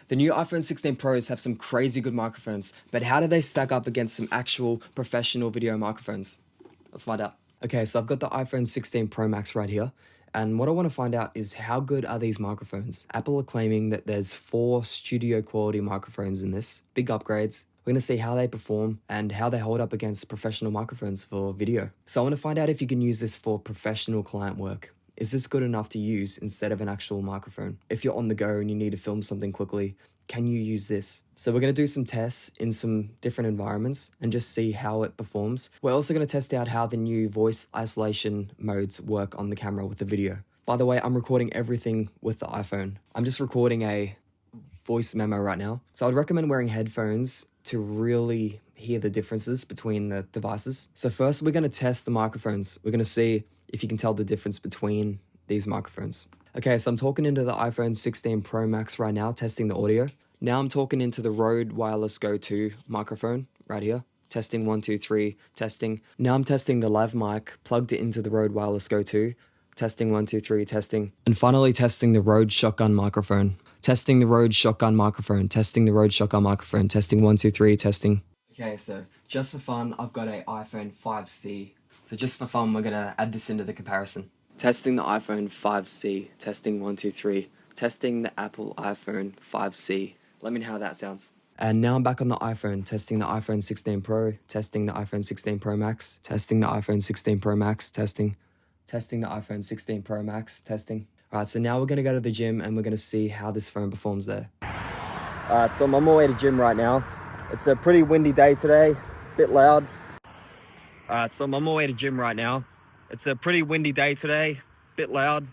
The new iPhone 16 Pros have some crazy good microphones, but how do they stack up against some actual professional video microphones? Let's find out. Okay, so I've got the iPhone 16 Pro Max right here. And what I want to find out is how good are these microphones? Apple are claiming that there's 4 studio quality microphones in this. Big upgrades. We're going to see how they perform and how they hold up against professional microphones for video. So I want to find out if you can use this for professional client work. Is this good enough to use instead of an actual microphone? If you're on the go and you need to film something quickly, can you use this? So we're going to do some tests in some different environments and just see how it performs. We're also going to test out how the new voice isolation modes work on the camera with the video. By the way, I'm recording everything with the iPhone. I'm just recording a voice memo right now. So I'd recommend wearing headphones to really hear the differences between the devices. So first we're going to test the microphones. We're going to see if you can tell the difference between these microphones. Okay, so I'm talking into the iPhone 16 Pro Max right now, testing the audio. Now I'm talking into the Rode Wireless Go 2 microphone right here. Testing 1, 2, 3, testing. Now I'm testing the lav mic, plugged it into the Rode Wireless Go 2. Testing 1, 2, 3, testing. And finally testing the Rode Shotgun microphone. Testing the Rode Shotgun microphone, testing the Rode Shotgun microphone, testing 1, 2, 3, testing. Okay, so just for fun, I've got a iPhone 5C. So just for fun, we're gonna add this into the comparison. Testing the iPhone 5C, testing 1, 2, 3, testing the Apple iPhone 5C. Let me know how that sounds. And now I'm back on the iPhone, testing the iPhone 16 Pro, testing the iPhone 16 Pro Max, testing the iPhone 16 Pro Max, testing the iPhone 16 Pro Max, testing. All right, so now we're gonna go to the gym and we're gonna see how this phone performs there. All right, so I'm on my way to gym right now. It's a pretty windy day today, bit loud. All right, so I'm on my way to gym right now. It's a pretty windy day today, bit loud.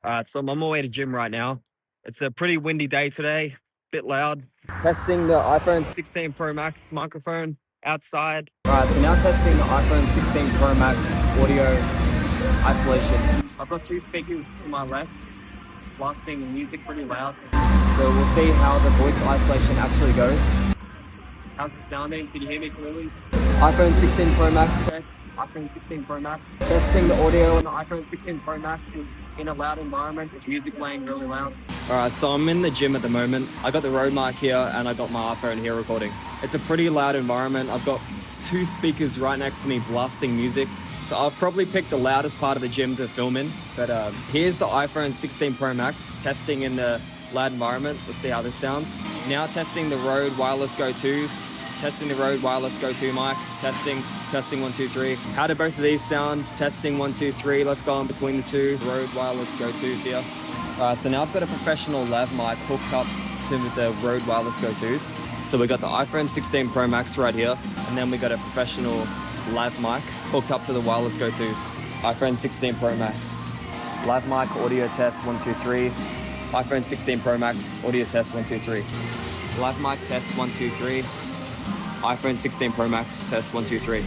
All right, so I'm on my way to gym right now. It's a pretty windy day today, bit loud. Testing the iPhone 16 Pro Max microphone outside. All right, so now testing the iPhone 16 Pro Max audio isolation. I've got 2 speakers to my left, blasting music pretty loud. So we'll see how the voice isolation actually goes. How's it sounding? Can you hear me clearly? iPhone 16 Pro Max test. iPhone 16 Pro Max. Testing the audio on the iPhone 16 Pro Max in a loud environment with music playing really loud. Alright, so I'm in the gym at the moment. I got the Rode mic here and I got my iPhone here recording. It's a pretty loud environment. I've got 2 speakers right next to me blasting music. So I've probably picked the loudest part of the gym to film in. But here's the iPhone 16 Pro Max testing in the loud environment. Let's see how this sounds. Now testing the Rode Wireless Go 2s. Testing the Rode Wireless Go 2 mic. Testing 1, 2, 3. How do both of these sound? Testing 1, 2, 3. Let's go in between the 2 Rode Wireless Go 2s here. Alright, so now I've got a professional lav mic hooked up to the Rode Wireless Go 2s. So we got the iPhone 16 Pro Max right here, and then we got a professional lav mic hooked up to the Wireless Go 2s. iPhone 16 Pro Max. Lav mic audio test 1, 2, 3. iPhone 16 Pro Max audio test 1, 2, 3. Lav mic test 1, 2, 3. iPhone 16 Pro Max test 1, 2, 3.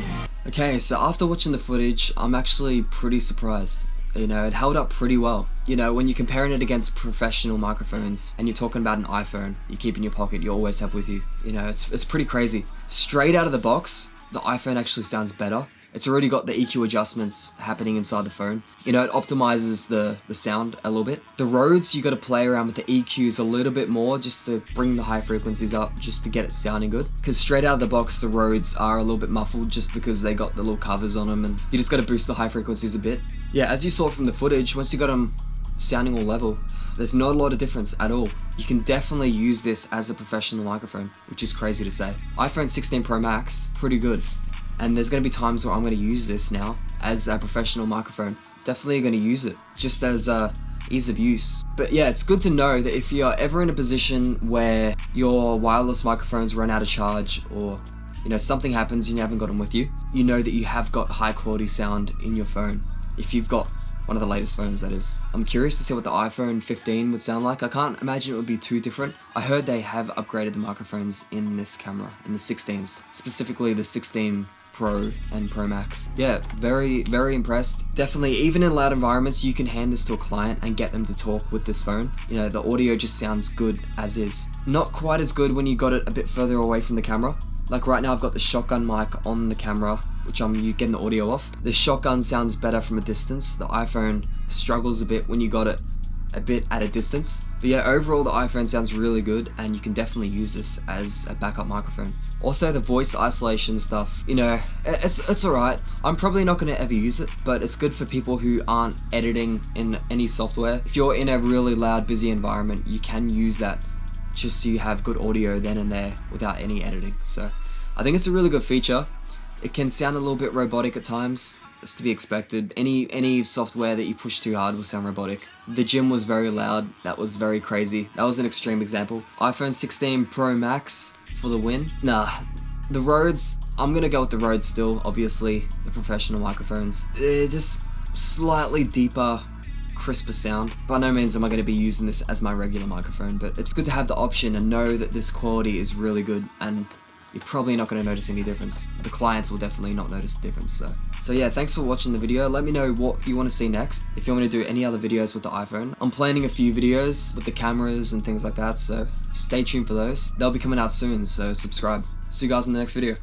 Okay, so after watching the footage, I'm actually pretty surprised. You know, it held up pretty well. You know, when you're comparing it against professional microphones and you're talking about an iPhone you keep in your pocket, you always have with you. You know, it's pretty crazy. Straight out of the box, the iPhone actually sounds better. It's already got the EQ adjustments happening inside the phone. You know, it optimizes the sound a little bit. The Rodes, you got to play around with the EQs a little bit more just to bring the high frequencies up, just to get it sounding good. Because straight out of the box, the Rodes are a little bit muffled just because they got the little covers on them, and you just got to boost the high frequencies a bit. Yeah, as you saw from the footage, once you got them sounding all level, there's not a lot of difference at all. You can definitely use this as a professional microphone, which is crazy to say. iPhone 16 Pro Max, pretty good. And there's going to be times where I'm going to use this now as a professional microphone. Definitely going to use it just as ease of use. But yeah, it's good to know that if you're ever in a position where your wireless microphones run out of charge, or you know, something happens and you haven't got them with you, you know that you have got high quality sound in your phone. If you've got one of the latest phones, that is. I'm curious to see what the iPhone 15 would sound like. I can't imagine it would be too different. I heard they have upgraded the microphones in this camera, in the 16s, specifically the 16 Pro and Pro Max. Yeah, very, very impressed. Definitely, even in loud environments, you can hand this to a client and get them to talk with this phone. You know, the audio just sounds good as is. Not quite as good when you got it a bit further away from the camera. Like right now I've got the shotgun mic on the camera, which I'm getting the audio off. The shotgun sounds better from a distance. The iPhone struggles a bit when you got it a bit at a distance. But yeah, overall the iPhone sounds really good, and you can definitely use this as a backup microphone. Also the voice isolation stuff, you know, it's alright. I'm probably not going to ever use it, but it's good for people who aren't editing in any software. If you're in a really loud, busy environment, you can use that just so you have good audio then and there without any editing. So I think it's a really good feature. It can sound a little bit robotic at times. It's to be expected. Any software that you push too hard will sound robotic. The gym was very loud. That was very crazy. That was an extreme example. iPhone 16 Pro Max for the win. Nah, the Rhodes, I'm gonna go with the Rhodes still, obviously. The professional microphones. They're just slightly deeper, crisper sound. By no means am I gonna be using this as my regular microphone, but it's good to have the option and know that this quality is really good, and you're probably not going to notice any difference. The clients will definitely not notice the difference. So yeah, thanks for watching the video. Let me know what you want to see next. If you want me to do any other videos with the iPhone. I'm planning a few videos with the cameras and things like that, so stay tuned for those. They'll be coming out soon, so subscribe. See you guys in the next video.